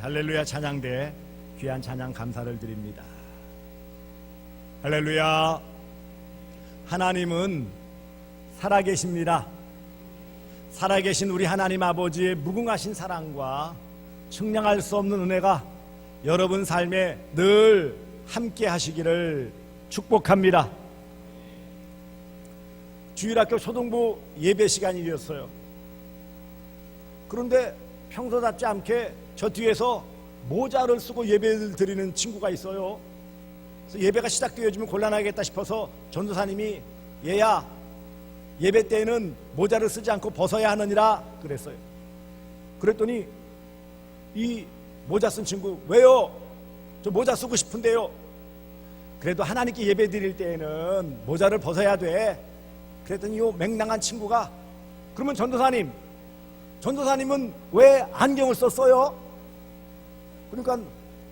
할렐루야 찬양대 귀한 찬양 감사를 드립니다. 할렐루야. 하나님은 살아계십니다. 살아계신 우리 하나님 아버지의 무궁하신 사랑과 측량할 수 없는 은혜가 여러분 삶에 늘 함께 하시기를 축복합니다. 주일학교 초등부 예배 시간이었어요. 그런데 평소답지 않게 저 뒤에서 모자를 쓰고 예배를 드리는 친구가 있어요. 그래서 예배가 시작되어지면 곤란하겠다 싶어서 전도사님이 얘야 예배 때에는 모자를 쓰지 않고 벗어야 하느니라 그랬어요. 그랬더니 이 모자 쓴 친구 왜요? 저 모자 쓰고 싶은데요. 그래도 하나님께 예배 드릴 때에는 모자를 벗어야 돼. 그랬더니 이 맹랑한 친구가 그러면 전도사님은 왜 안경을 썼어요? 그러니까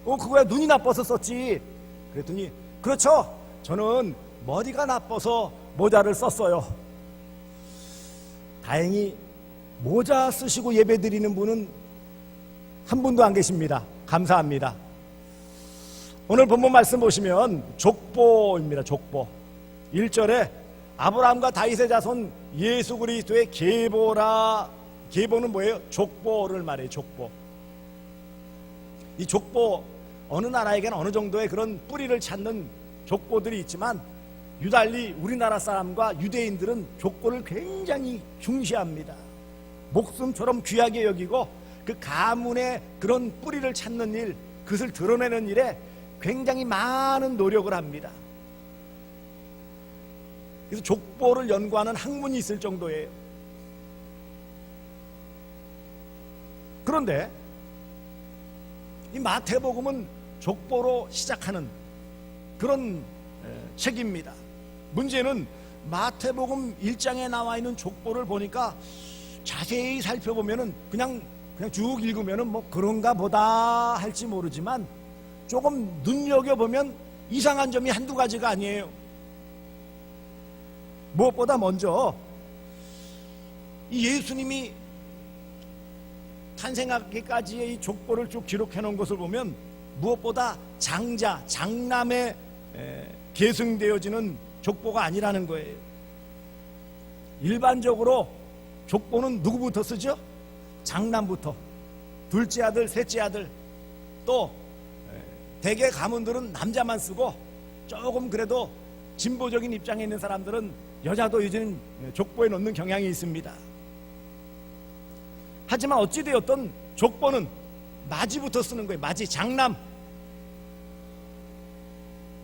그거야 눈이 나빠서 썼지. 그랬더니 그렇죠, 저는 머리가 나빠서 모자를 썼어요. 다행히 모자 쓰시고 예배 드리는 분은 한 분도 안 계십니다. 감사합니다. 오늘 본문 말씀 보시면 족보입니다. 족보 1절에 아브라함과 다윗의 자손 예수 그리스도의 계보라. 계보는 뭐예요? 족보를 말해요. 족보. 이 족보, 어느 나라에게는 어느 정도의 그런 뿌리를 찾는 족보들이 있지만 유달리 우리나라 사람과 유대인들은 족보를 굉장히 중시합니다. 목숨처럼 귀하게 여기고 그 가문의 그런 뿌리를 찾는 일, 그것을 드러내는 일에 굉장히 많은 노력을 합니다. 그래서 족보를 연구하는 학문이 있을 정도예요. 그런데 이 마태복음은 족보로 시작하는 그런 책입니다. 문제는 마태복음 1장에 나와 있는 족보를 보니까 자세히 살펴보면은 그냥 쭉 읽으면은 뭐 그런가 보다 할지 모르지만 조금 눈여겨보면 이상한 점이 한두 가지가 아니에요. 무엇보다 먼저 이 예수님이 탄생하기까지의 이 족보를 쭉 기록해 놓은 것을 보면 무엇보다 장남에 계승되어지는 족보가 아니라는 거예요. 일반적으로 족보는 누구부터 쓰죠? 장남부터. 둘째 아들, 셋째 아들. 또 대개 가문들은 남자만 쓰고 조금 그래도 진보적인 입장에 있는 사람들은 여자도 요즘 족보에 넣는 경향이 있습니다. 하지만 어찌되었든 족보는 마지부터 쓰는 거예요. 마지, 장남.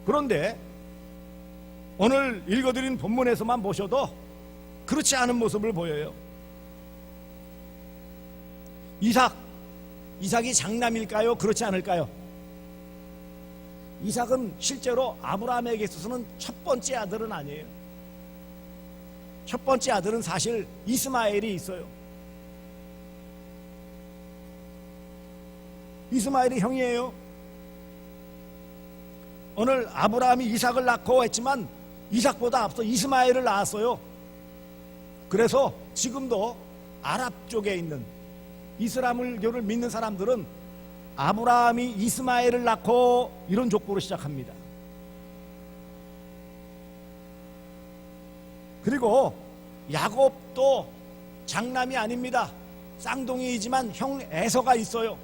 그런데 오늘 읽어드린 본문에서만 보셔도 그렇지 않은 모습을 보여요. 이삭이 장남일까요? 그렇지 않을까요? 이삭은 실제로 아브라함에게 있어서는 첫 번째 아들은 아니에요. 첫 번째 아들은 사실 이스마엘이 있어요. 이스마엘이 형이에요. 오늘 아브라함이 이삭을 낳고 했지만 이삭보다 앞서 이스마엘을 낳았어요. 그래서 지금도 아랍 쪽에 있는 이슬람교를 믿는 사람들은 아브라함이 이스마엘을 낳고 이런 족보로 시작합니다. 그리고 야곱도 장남이 아닙니다. 쌍둥이이지만 형 에서가 있어요.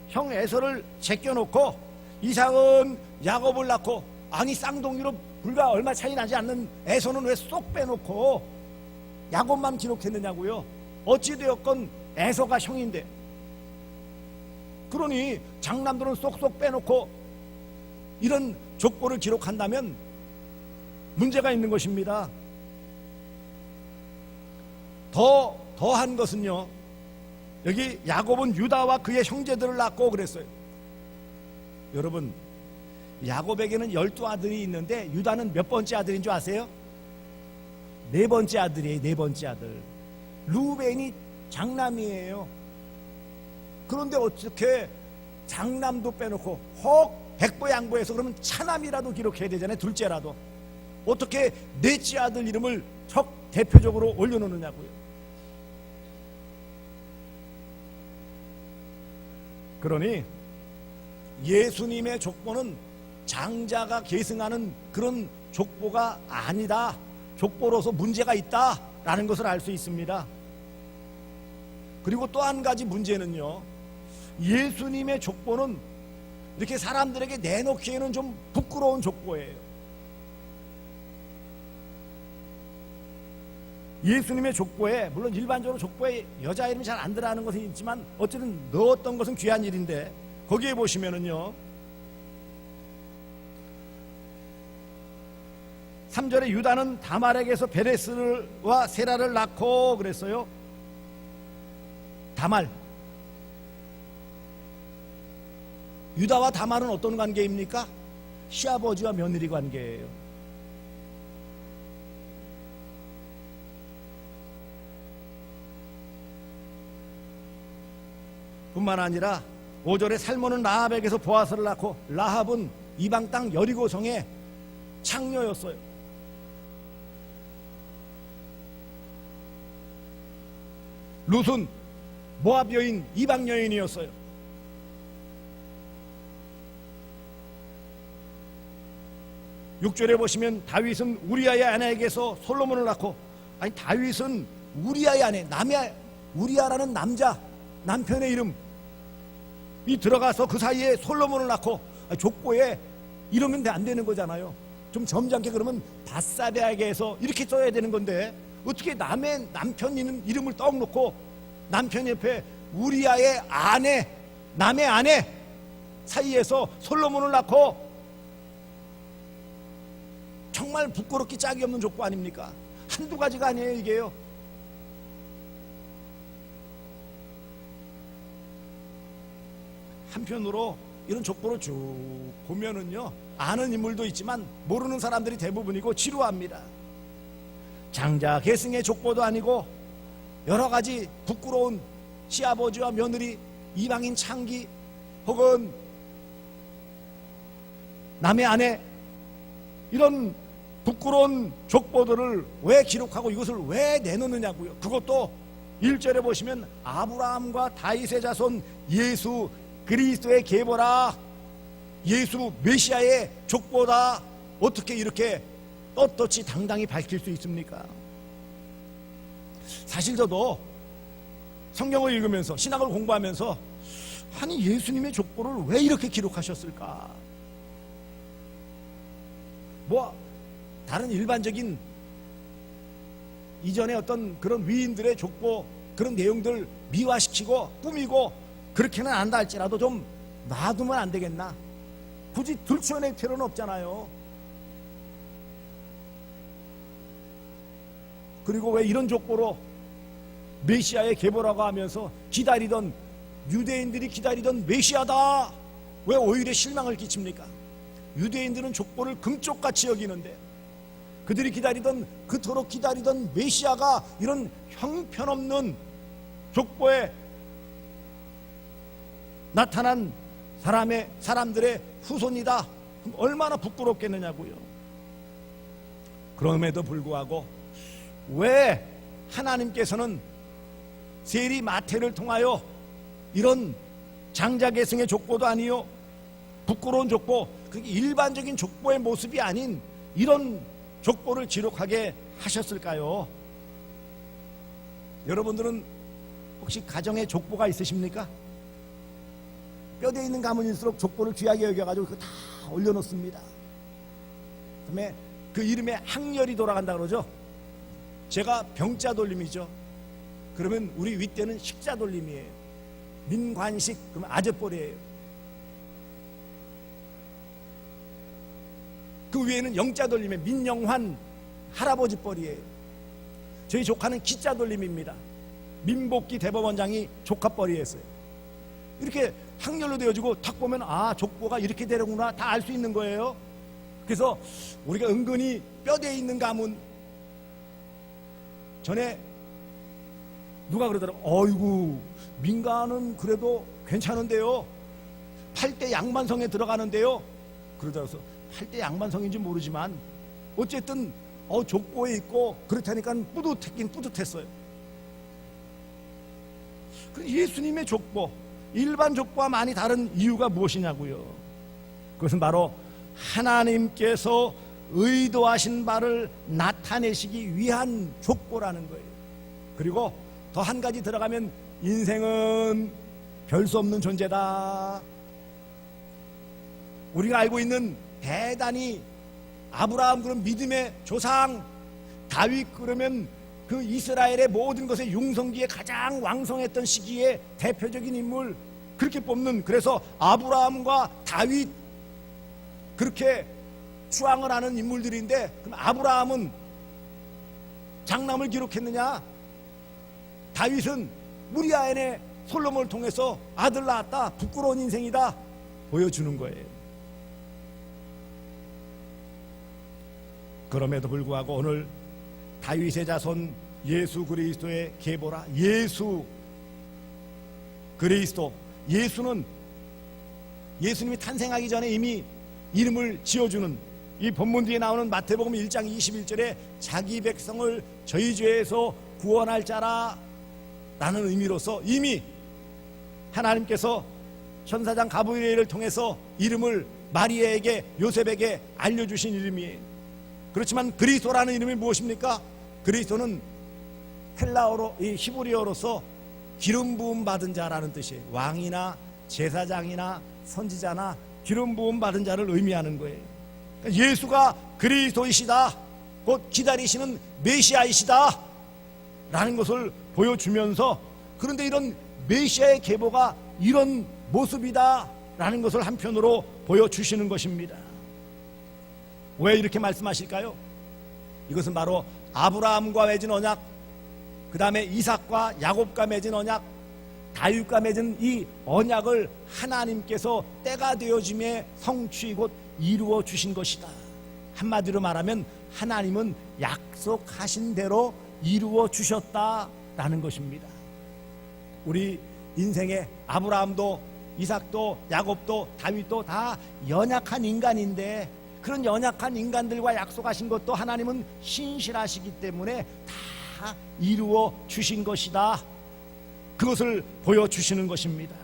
형 에서를 제껴놓고 이삭은 야곱을 낳고, 아니 쌍둥이로 불과 얼마 차이 나지 않는 에서는 왜 쏙 빼놓고 야곱만 기록했느냐고요. 어찌되었건 에서가 형인데, 그러니 장남들은 쏙쏙 빼놓고 이런 족보를 기록한다면 문제가 있는 것입니다. 더한 것은요, 여기 야곱은 유다와 그의 형제들을 낳고 그랬어요. 여러분, 야곱에게는 12아들이 있는데 유다는 몇 번째 아들인 줄 아세요? 네 번째 아들이에요. 네 번째 아들. 루벤이 장남이에요. 그런데 어떻게 장남도 빼놓고 혹 백보양보해서 그러면 차남이라도 기록해야 되잖아요. 둘째라도. 어떻게 넷째 아들 이름을 척 대표적으로 올려놓느냐고요. 그러니 예수님의 족보는 장자가 계승하는 그런 족보가 아니다. 족보로서 문제가 있다라는 것을 알 수 있습니다. 그리고 또 한 가지 문제는요, 예수님의 족보는 이렇게 사람들에게 내놓기에는 좀 부끄러운 족보예요. 예수님의 족보에, 물론 일반적으로 족보에 여자 이름이 잘 안 들어가는 것은 있지만 어쨌든 넣었던 것은 귀한 일인데, 거기에 보시면은요 3절에 유다는 다말에게서 베레스와 세라를 낳고 그랬어요. 다말, 유다와 다말은 어떤 관계입니까? 시아버지와 며느리 관계예요. 뿐만 아니라 5절에 살몬은 라합에게서 보아스를 낳고, 라합은 이방 땅 여리고성의 창녀였어요. 룻은 모압 여인, 이방 여인이었어요. 육 절에 보시면 다윗은 우리아의 아내에게서 솔로몬을 낳고, 아니 다윗은 우리아의 아내, 우리아라는 남편의 이름이 들어가서 그 사이에 솔로몬을 낳고, 족보에 이러면 안 되는 거잖아요. 좀 점잖게 그러면 바사베에게서 이렇게 써야 되는 건데, 어떻게 남의 남편 이름을 떡 놓고 남편 옆에 우리아의 아내, 남의 아내 사이에서 솔로몬을 낳고, 정말 부끄럽기 짝이 없는 족보 아닙니까? 한두 가지가 아니에요, 이게요. 한편으로 이런 족보를 쭉 보면은요, 아는 인물도 있지만 모르는 사람들이 대부분이고 지루합니다. 장자 계승의 족보도 아니고 여러 가지 부끄러운 시아버지와 며느리, 이방인 창기, 혹은 남의 아내, 이런 부끄러운 족보들을 왜 기록하고 이것을 왜 내놓느냐고요. 그것도 1절에 보시면 아브라함과 다윗의 자손 예수 그리스도의 계보라, 예수 메시아의 족보다. 어떻게 이렇게 떳떳이 당당히 밝힐 수 있습니까? 사실 저도 성경을 읽으면서, 신학을 공부하면서, 아니 예수님의 족보를 왜 이렇게 기록하셨을까? 뭐 다른 일반적인 이전에 어떤 그런 위인들의 족보, 그런 내용들 미화시키고 꾸미고 그렇게는 안다 할지라도 좀 놔두면 안 되겠나? 굳이 들춰낼 필요는 없잖아요. 그리고 왜 이런 족보로 메시아의 계보라고 하면서 기다리던, 유대인들이 기다리던 메시아다, 왜 오히려 실망을 끼칩니까? 유대인들은 족보를 금쪽같이 여기는데, 그들이 그토록 기다리던 메시아가 이런 형편없는 족보에 나타난 사람들의 후손이다. 그럼 얼마나 부끄럽겠느냐고요. 그럼에도 불구하고 왜 하나님께서는 세리 마태를 통하여 이런 장자계승의 족보도 아니요, 부끄러운 족보, 일반적인 족보의 모습이 아닌 이런 족보를 기록하게 하셨을까요? 여러분들은 혹시 가정에 족보가 있으십니까? 뼈대 있는 가문일수록 족보를 귀하게 여겨가지고 그거 다 올려놓습니다. 그다음에 그 이름에 학렬이 돌아간다 그러죠. 제가 병자 돌림이죠. 그러면 우리 윗대는 식자 돌림이에요. 민관식, 그러면 아재뻘이에요. 그 위에는 영자 돌림에 민영환 할아버지 뻘이에요. 저희 조카는 기자 돌림입니다. 민복기 대법원장이 조카 뻘이었어요. 이렇게 학렬로 되어지고 탁 보면 아, 족보가 이렇게 되는구나 다 알 수 있는 거예요. 그래서 우리가 은근히 뼈대에 있는 가문, 전에 누가 그러더라고, 어이구 민가는 그래도 괜찮은데요, 8대 양반성에 들어가는데요 그러더라고요. 8대 양반성인지 모르지만 어쨌든 족보에 있고 그렇다니까 뿌듯했긴 뿌듯했어요. 예수님의 족보, 일반 족보와 많이 다른 이유가 무엇이냐고요. 그것은 바로 하나님께서 의도하신 바를 나타내시기 위한 족보라는 거예요. 그리고 더 한 가지 들어가면 인생은 별 수 없는 존재다. 우리가 알고 있는 대단히 아브라함 그런 믿음의 조상, 다윗 그러면 그 이스라엘의 모든 것의 융성기에 가장 왕성했던 시기에 대표적인 인물 그렇게 뽑는, 그래서 아브라함과 다윗 그렇게 추앙을 하는 인물들인데, 그럼 아브라함은 장남을 기록했느냐? 다윗은 우리아의 솔로몬을 통해서 아들 낳았다. 부끄러운 인생이다. 보여주는 거예요. 그럼에도 불구하고 오늘 다윗의 자손 예수 그리스도의 계보라. 예수 그리스도, 예수는 예수님이 탄생하기 전에 이미 이름을 지어주는, 이 본문 뒤에 나오는 마태복음 1장 21절에 자기 백성을 저희 죄에서 구원할 자라 라는 의미로서 이미 하나님께서 천사장 가브리엘을 통해서 이름을 마리아에게, 요셉에게 알려주신 이름이에요. 그렇지만 그리스도라는 이름이 무엇입니까? 그리스도는 헬라어로, 이 히브리어로서 기름 부음 받은 자라는 뜻이에요. 왕이나 제사장이나 선지자나 기름 부음 받은 자를 의미하는 거예요. 그러니까 예수가 그리스도이시다, 곧 기다리시는 메시아이시다 라는 것을 보여주면서, 그런데 이런 메시아의 계보가 이런 모습이다 라는 것을 한편으로 보여주시는 것입니다. 왜 이렇게 말씀하실까요? 이것은 바로 아브라함과 맺은 언약, 그 다음에 이삭과 야곱과 맺은 언약, 다윗과 맺은 이 언약을 하나님께서 때가 되어짐에 성취 곧 이루어 주신 것이다. 한마디로 말하면 하나님은 약속하신 대로 이루어 주셨다라는 것입니다. 우리 인생에 아브라함도 이삭도 야곱도 다윗도 다 연약한 인간인데, 그런 연약한 인간들과 약속하신 것도 하나님은 신실하시기 때문에 다 이루어 주신 것이다. 그것을 보여주시는 것입니다.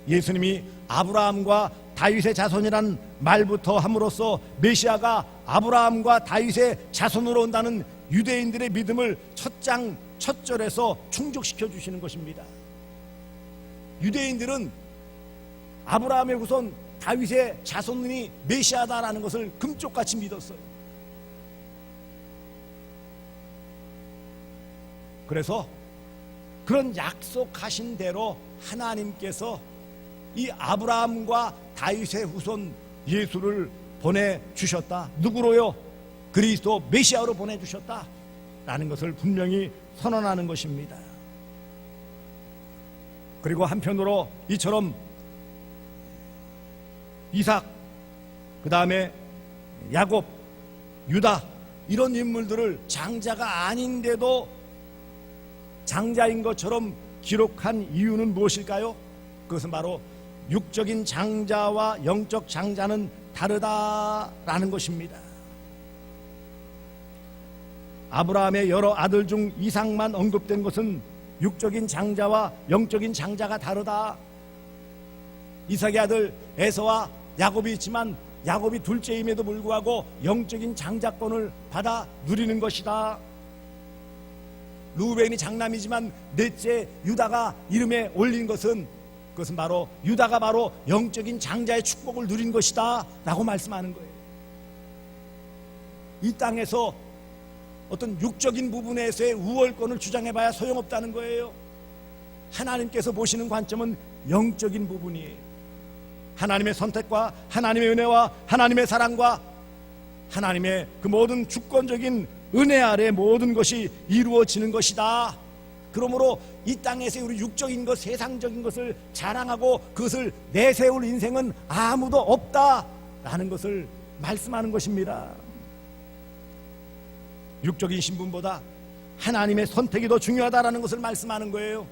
예수님이 아브라함과 다윗의 자손이란 말부터 함으로써 메시아가 아브라함과 다윗의 자손으로 온다는 유대인들의 믿음을 첫 장 첫 절에서 충족시켜 주시는 것입니다. 유대인들은 아브라함의 후손 다윗의 자손이 메시아다라는 것을 금쪽같이 믿었어요. 그래서 그런 약속하신 대로 하나님께서 이 아브라함과 다윗의 후손 예수를 보내주셨다. 누구로요? 그리스도 메시아로 보내주셨다 라는 것을 분명히 선언하는 것입니다. 그리고 한편으로 이처럼 이삭, 그 다음에 야곱, 유다, 이런 인물들을 장자가 아닌데도 장자인 것처럼 기록한 이유는 무엇일까요? 그것은 바로 육적인 장자와 영적 장자는 다르다라는 것입니다. 아브라함의 여러 아들 중 이삭만 언급된 것은 육적인 장자와 영적인 장자가 다르다. 이삭의 아들 에서와 야곱이 있지만 야곱이 둘째임에도 불구하고 영적인 장자권을 받아 누리는 것이다. 루벤이 장남이지만 넷째 유다가 이름에 올린 것은, 그것은 바로 유다가 바로 영적인 장자의 축복을 누린 것이다 라고 말씀하는 거예요. 이 땅에서 어떤 육적인 부분에서의 우월권을 주장해봐야 소용없다는 거예요. 하나님께서 보시는 관점은 영적인 부분이에요. 하나님의 선택과 하나님의 은혜와 하나님의 사랑과 하나님의 그 모든 주권적인 은혜 아래 모든 것이 이루어지는 것이다. 그러므로 이 땅에서 우리 육적인 것, 세상적인 것을 자랑하고 그것을 내세울 인생은 아무도 없다라는 것을 말씀하는 것입니다. 육적인 신분보다 하나님의 선택이 더 중요하다라는 것을 말씀하는 거예요.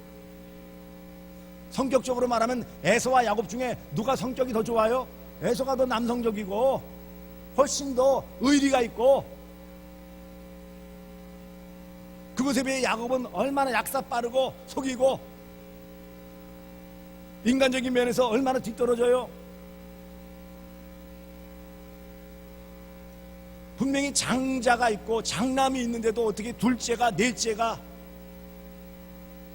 성격적으로 말하면 에서와 야곱 중에 누가 성격이 더 좋아요? 에서가 더 남성적이고 훨씬 더 의리가 있고, 그것에 비해 야곱은 얼마나 약사 빠르고 속이고 인간적인 면에서 얼마나 뒤떨어져요. 분명히 장자가 있고 장남이 있는데도 어떻게 둘째가 넷째가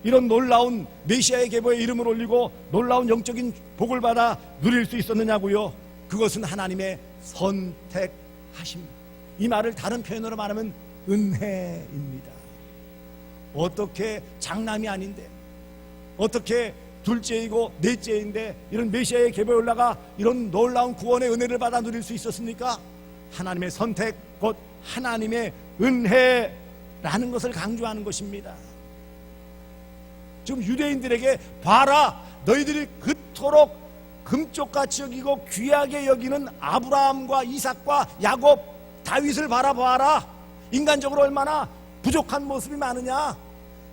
이런 놀라운 메시아의 계보에 이름을 올리고 놀라운 영적인 복을 받아 누릴 수 있었느냐고요. 그것은 하나님의 선택하심. 이 말을 다른 표현으로 말하면 은혜입니다. 어떻게 장남이 아닌데, 어떻게 둘째이고 넷째인데 이런 메시아의 계보에 올라가 이런 놀라운 구원의 은혜를 받아 누릴 수 있었습니까? 하나님의 선택, 곧 하나님의 은혜라는 것을 강조하는 것입니다. 지금 유대인들에게 봐라, 너희들이 그토록 금쪽같이 여기고 귀하게 여기는 아브라함과 이삭과 야곱, 다윗을 바라봐라. 인간적으로 얼마나 부족한 모습이 많으냐.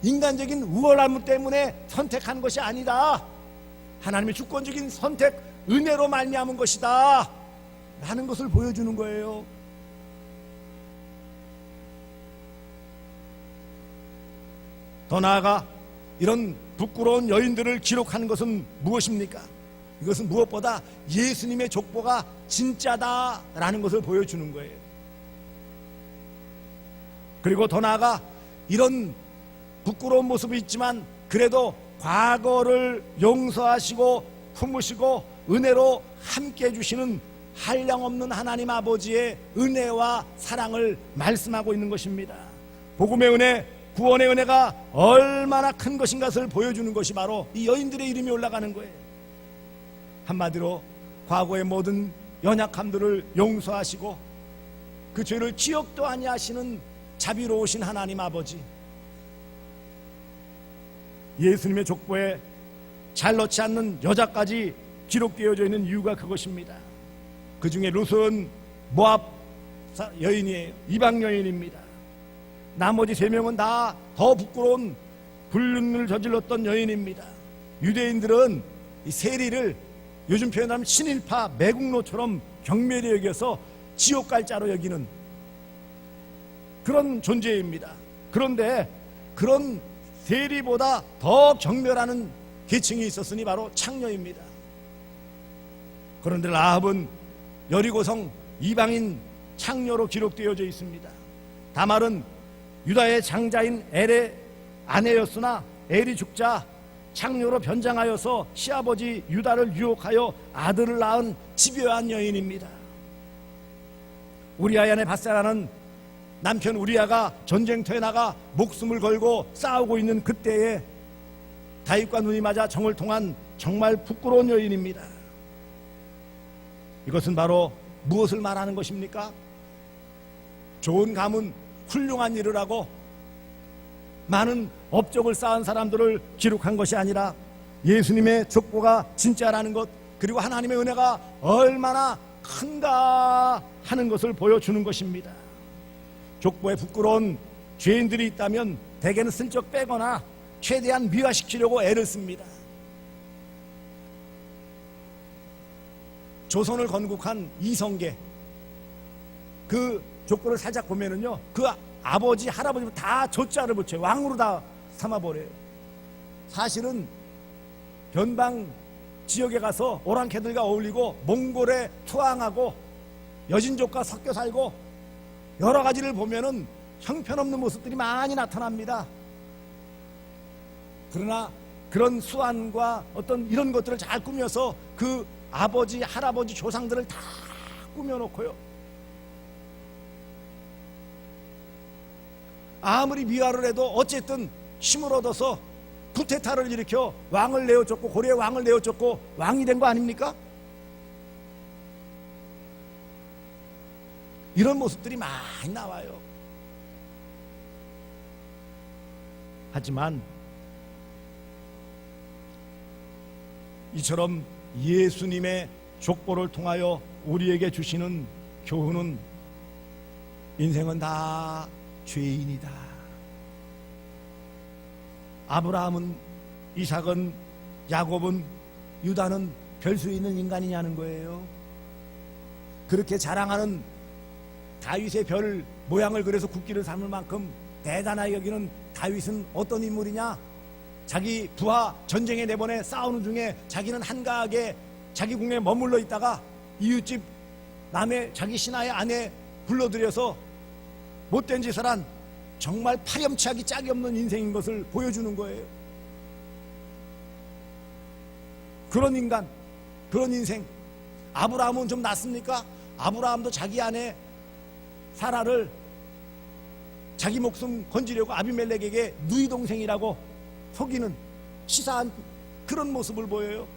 인간적인 우월함 때문에 선택한 것이 아니다. 하나님의 주권적인 선택, 은혜로 말미암은 것이다 라는 것을 보여주는 거예요. 더 나아가 이런 부끄러운 여인들을 기록하는 것은 무엇입니까? 이것은 무엇보다 예수님의 족보가 진짜다라는 것을 보여주는 거예요. 그리고 더 나아가 이런 부끄러운 모습이 있지만 그래도 과거를 용서하시고 품으시고 은혜로 함께 해주시는 한량없는 하나님 아버지의 은혜와 사랑을 말씀하고 있는 것입니다. 복음의 은혜, 구원의 은혜가 얼마나 큰 것인가를 보여주는 것이 바로 이 여인들의 이름이 올라가는 거예요. 한마디로 과거의 모든 연약함들을 용서하시고 그 죄를 기억도 아니하시는 자비로우신 하나님 아버지, 예수님의 족보에 잘 넣지 않는 여자까지 기록되어져 있는 이유가 그것입니다. 그 중에 룻은 모압 여인이에요. 이방 여인입니다. 나머지 3명은 다 더 부끄러운 불륜을 저질렀던 여인입니다. 유대인들은 이 세리를 요즘 표현하면 친일파 매국노처럼 경멸히 여겨서 지옥 갈 자로 여기는 그런 존재입니다. 그런데 그런 세리보다 더 경멸하는 계층이 있었으니 바로 창녀입니다. 그런데 라합은 여리고성 이방인 창녀로 기록되어져 있습니다. 다말은 유다의 장자인 엘의 아내였으나 엘이 죽자 창녀로 변장하여서 시아버지 유다를 유혹하여 아들을 낳은 집요한 여인입니다. 우리아의 아내 바세라는 남편 우리아가 전쟁터에 나가 목숨을 걸고 싸우고 있는 그때에 다윗과 눈이 맞아 정을 통한 정말 부끄러운 여인입니다. 이것은 바로 무엇을 말하는 것입니까? 좋은 가문, 훌륭한 일을 하고 많은 업적을 쌓은 사람들을 기록한 것이 아니라 예수님의 족보가 진짜라는 것, 그리고 하나님의 은혜가 얼마나 큰가 하는 것을 보여주는 것입니다. 족보에 부끄러운 죄인들이 있다면 대개는 슬쩍 빼거나 최대한 미화시키려고 애를 씁니다. 조선을 건국한 이성계, 그 족보를 살짝 보면은요, 그 아버지, 할아버지 다 조자를 붙여요. 왕으로 다 삼아버려요. 사실은 변방 지역에 가서 오랑캐들과 어울리고 몽골에 투항하고 여진족과 섞여 살고 여러 가지를 보면은 형편없는 모습들이 많이 나타납니다. 그러나 그런 수완과 어떤 이런 것들을 잘 꾸며서 그 아버지, 할아버지, 조상들을 다 꾸며놓고요, 아무리 미화를 해도 어쨌든 힘을 얻어서 쿠데타를 일으켜 왕을 내어줬고, 고려의 왕을 내어줬고 왕이 된 거 아닙니까? 이런 모습들이 많이 나와요. 하지만 이처럼 예수님의 족보를 통하여 우리에게 주시는 교훈은 인생은 다 죄인이다. 아브라함은, 이삭은, 야곱은, 유다는 별 수 있는 인간이냐는 거예요. 그렇게 자랑하는 다윗의 별 모양을 그래서 국기를 삼을 만큼 대단하게 여기는 다윗은 어떤 인물이냐? 자기 부하 전쟁에 내보내 싸우는 중에 자기는 한가하게 자기 궁에 머물러 있다가 이웃집 남의 자기 신하의 아내 불러들여서 못된 짓을 한 정말 파렴치하기 짝이 없는 인생인 것을 보여주는 거예요. 그런 인간, 그런 인생. 아브라함은 좀 낫습니까? 아브라함도 자기 아내 사라를 자기 목숨 건지려고 아비멜렉에게 누이 동생이라고 속이는 치사한 그런 모습을 보여요.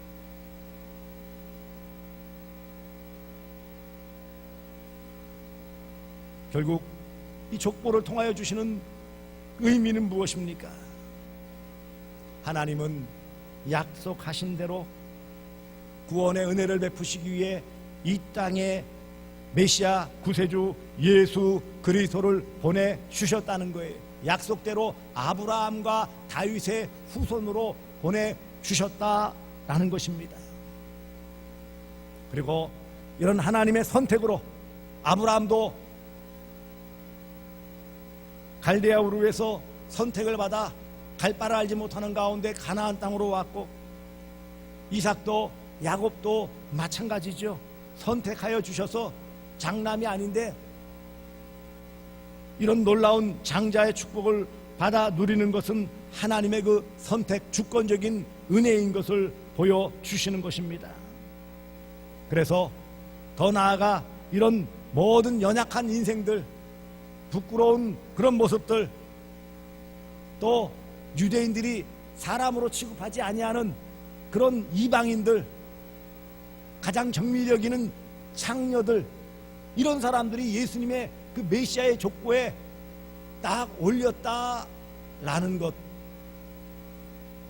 결국 이 족보를 통하여 주시는 의미는 무엇입니까? 하나님은 약속하신 대로 구원의 은혜를 베푸시기 위해 이 땅에 메시아 구세주 예수 그리스도를 보내주셨다는 거예요. 약속대로 아브라함과 다윗의 후손으로 보내주셨다라는 것입니다. 그리고 이런 하나님의 선택으로 아브라함도 갈대아 우르에서 선택을 받아 갈 바를 알지 못하는 가운데 가나안 땅으로 왔고, 이삭도 야곱도 마찬가지죠. 선택하여 주셔서 장남이 아닌데 이런 놀라운 장자의 축복을 받아 누리는 것은 하나님의 그 선택 주권적인 은혜인 것을 보여주시는 것입니다. 그래서 더 나아가 이런 모든 연약한 인생들, 부끄러운 그런 모습들, 또 유대인들이 사람으로 취급하지 아니하는 그런 이방인들, 가장 정밀력 있는 창녀들, 이런 사람들이 예수님의 그 메시아의 족보에 딱 올렸다라는 것,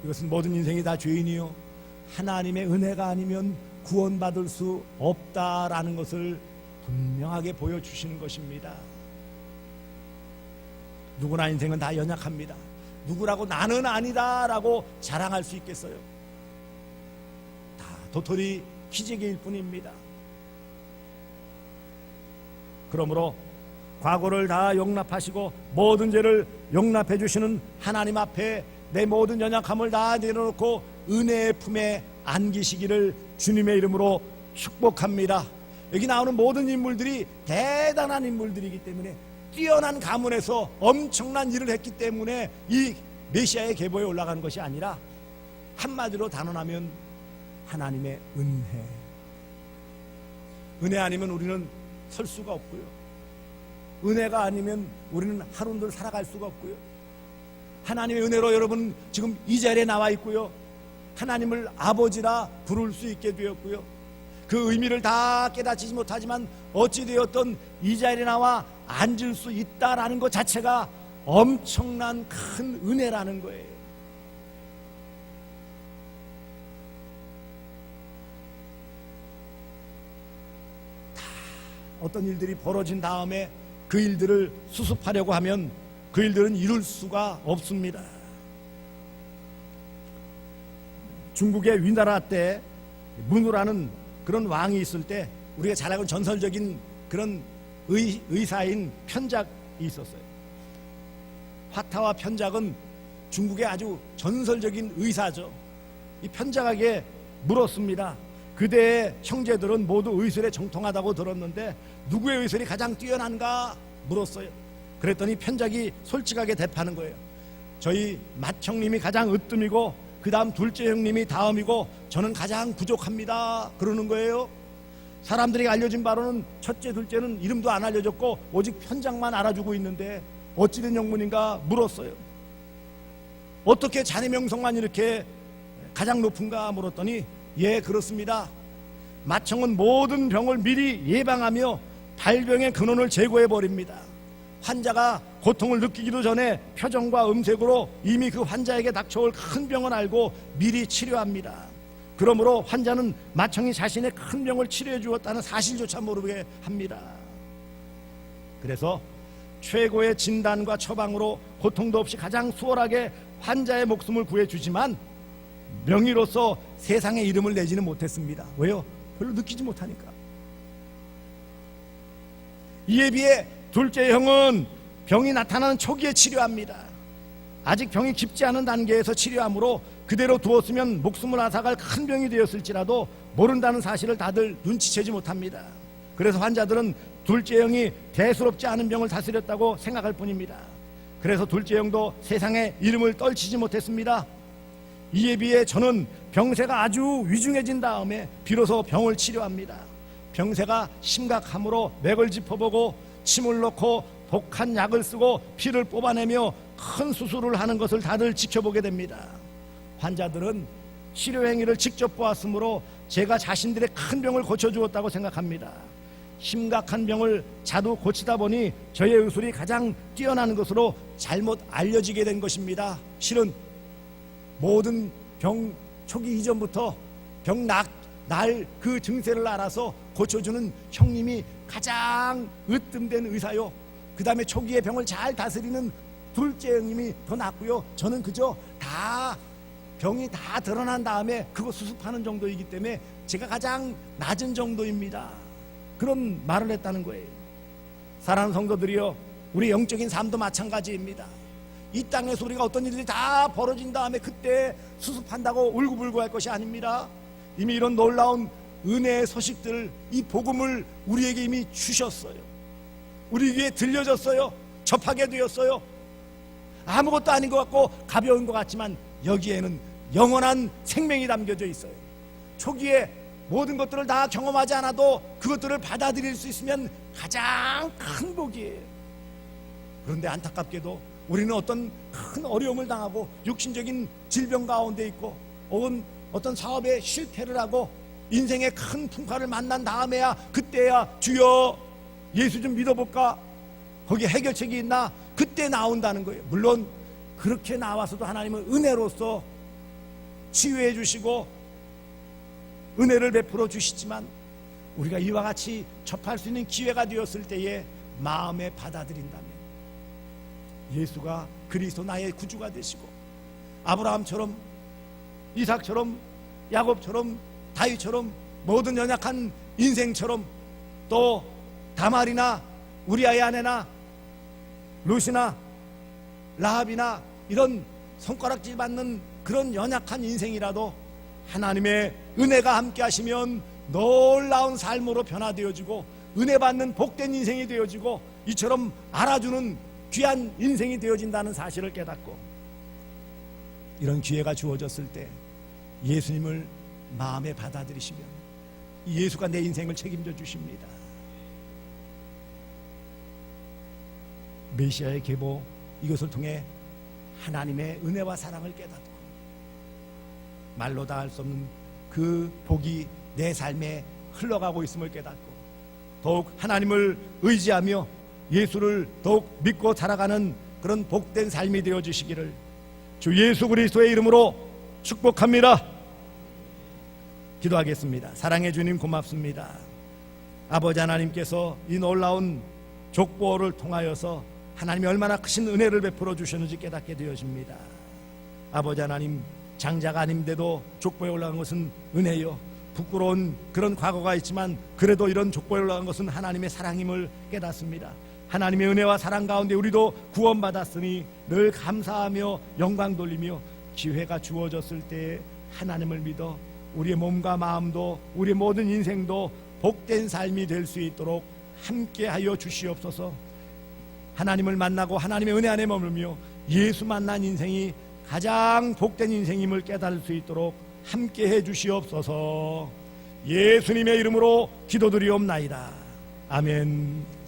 이것은 모든 인생이 다 죄인이요 하나님의 은혜가 아니면 구원받을 수 없다라는 것을 분명하게 보여주시는 것입니다. 누구나 인생은 다 연약합니다. 누구라고 나는 아니다라고 자랑할 수 있겠어요? 다 도토리 기재기일 뿐입니다. 그러므로 과거를 다 용납하시고 모든 죄를 용납해 주시는 하나님 앞에 내 모든 연약함을 다 내려놓고 은혜의 품에 안기시기를 주님의 이름으로 축복합니다. 여기 나오는 모든 인물들이 대단한 인물들이기 때문에, 뛰어난 가문에서 엄청난 일을 했기 때문에 이 메시아의 계보에 올라가는 것이 아니라 한마디로 단언하면 하나님의 은혜. 은혜 아니면 우리는 설 수가 없고요. 은혜가 아니면 우리는 하루늘 살아갈 수가 없고요. 하나님의 은혜로 여러분 지금 이 자리에 나와 있고요. 하나님을 아버지라 부를 수 있게 되었고요. 그 의미를 다 깨닫지 못하지만 어찌되었던 이 자리에 나와 앉을 수 있다라는 것 자체가 엄청난 큰 은혜라는 거예요. 다 어떤 일들이 벌어진 다음에 그 일들을 수습하려고 하면 그 일들은 이룰 수가 없습니다. 중국의 위나라 때 문우라는 그런 왕이 있을 때 우리가 잘 알고 전설적인 그런 의사인 편작이 있었어요. 화타와 편작은 중국의 아주 전설적인 의사죠. 이 편작에게 물었습니다. 그대의 형제들은 모두 의술에 정통하다고 들었는데 누구의 의술이 가장 뛰어난가 물었어요. 그랬더니 편작이 솔직하게 대파는 거예요. 저희 맏형님이 가장 으뜸이고 그 다음 둘째 형님이 다음이고 저는 가장 부족합니다 그러는 거예요. 사람들이 알려진 바로는 첫째 둘째는 이름도 안 알려졌고 오직 편작만 알아주고 있는데 어찌된 영문인가 물었어요. 어떻게 자네 명성만 이렇게 가장 높은가 물었더니 예 그렇습니다. 맏형은 모든 병을 미리 예방하며 발병의 근원을 제거해버립니다. 환자가 고통을 느끼기도 전에 표정과 음색으로 이미 그 환자에게 닥쳐올 큰 병을 알고 미리 치료합니다. 그러므로 환자는 맏형이 자신의 큰 병을 치료해 주었다는 사실조차 모르게 합니다. 그래서 최고의 진단과 처방으로 고통도 없이 가장 수월하게 환자의 목숨을 구해주지만 명의로서 세상에 이름을 내지는 못했습니다. 왜요? 별로 느끼지 못하니까. 이에 비해 둘째 형은 병이 나타나는 초기에 치료합니다. 아직 병이 깊지 않은 단계에서 치료함으로 그대로 두었으면 목숨을 앗아갈 큰 병이 되었을지라도 모른다는 사실을 다들 눈치채지 못합니다. 그래서 환자들은 둘째 영이 대수롭지 않은 병을 다스렸다고 생각할 뿐입니다. 그래서 둘째 영도 세상에 이름을 떨치지 못했습니다. 이에 비해 저는 병세가 아주 위중해진 다음에 비로소 병을 치료합니다. 병세가 심각함으로 맥을 짚어보고 침을 놓고 독한 약을 쓰고 피를 뽑아내며 큰 수술을 하는 것을 다들 지켜보게 됩니다. 환자들은 치료 행위를 직접 보았으므로 제가 자신들의 큰 병을 고쳐주었다고 생각합니다. 심각한 병을 자두 고치다 보니 저의 의술이 가장 뛰어난 것으로 잘못 알려지게 된 것입니다. 실은 모든 병 초기 이전부터 병 날 그 증세를 알아서 고쳐주는 형님이 가장 으뜸된 의사요. 그 다음에 초기에 병을 잘 다스리는 둘째 형님이 더 낫고요. 저는 그저 다 병이 다 드러난 다음에 그거 수습하는 정도이기 때문에 제가 가장 낮은 정도입니다. 그런 말을 했다는 거예요. 사랑하는 성도들이여, 우리 영적인 삶도 마찬가지입니다. 이 땅에서 우리가 어떤 일들이 다 벌어진 다음에 그때 수습한다고 울고불고 할 것이 아닙니다. 이미 이런 놀라운 은혜의 소식들, 이 복음을 우리에게 이미 주셨어요. 우리 귀에 들려졌어요. 접하게 되었어요. 아무것도 아닌 것 같고 가벼운 것 같지만 여기에는 영원한 생명이 담겨져 있어요. 초기에 모든 것들을 다 경험하지 않아도 그것들을 받아들일 수 있으면 가장 큰 복이에요. 그런데 안타깝게도 우리는 어떤 큰 어려움을 당하고 육신적인 질병 가운데 있고 혹은 어떤 사업에 실패를 하고 인생의 큰 풍파를 만난 다음에야 그때야 주여 예수 좀 믿어볼까? 거기에 해결책이 있나? 그때 나온다는 거예요. 물론 그렇게 나와서도 하나님은 은혜로서 치유해 주시고 은혜를 베풀어 주시지만 우리가 이와 같이 접할 수 있는 기회가 되었을 때에 마음에 받아들인다면 예수가 그리스도 나의 구주가 되시고 아브라함처럼 이삭처럼 야곱처럼 다윗처럼 모든 연약한 인생처럼 또 다말이나 우리아의 아내나 룻이나 라합이나 이런 손가락질 받는 그런 연약한 인생이라도 하나님의 은혜가 함께 하시면 놀라운 삶으로 변화되어지고 은혜 받는 복된 인생이 되어지고 이처럼 알아주는 귀한 인생이 되어진다는 사실을 깨닫고 이런 기회가 주어졌을 때 예수님을 마음에 받아들이시면 예수가 내 인생을 책임져 주십니다. 메시아의 계보, 이것을 통해 하나님의 은혜와 사랑을 깨닫고 말로 다 할 수 없는 그 복이 내 삶에 흘러가고 있음을 깨닫고 더욱 하나님을 의지하며 예수를 더욱 믿고 살아가는 그런 복된 삶이 되어 주시기를 주 예수 그리스도의 이름으로 축복합니다. 기도하겠습니다. 사랑해 주님 고맙습니다. 아버지 하나님께서 이 놀라운 족보를 통하여서 하나님이 얼마나 크신 은혜를 베풀어 주셨는지 깨닫게 되어집니다. 아버지 하나님, 장자가 아닌데도 족보에 올라간 것은 은혜요. 부끄러운 그런 과거가 있지만 그래도 이런 족보에 올라간 것은 하나님의 사랑임을 깨닫습니다. 하나님의 은혜와 사랑 가운데 우리도 구원받았으니 늘 감사하며 영광 돌리며 기회가 주어졌을 때 하나님을 믿어 우리의 몸과 마음도 우리의 모든 인생도 복된 삶이 될 수 있도록 함께하여 주시옵소서. 하나님을 만나고 하나님의 은혜 안에 머물며 예수 만난 인생이 가장 복된 인생임을 깨달을 수 있도록 함께해 주시옵소서. 예수님의 이름으로 기도드리옵나이다. 아멘.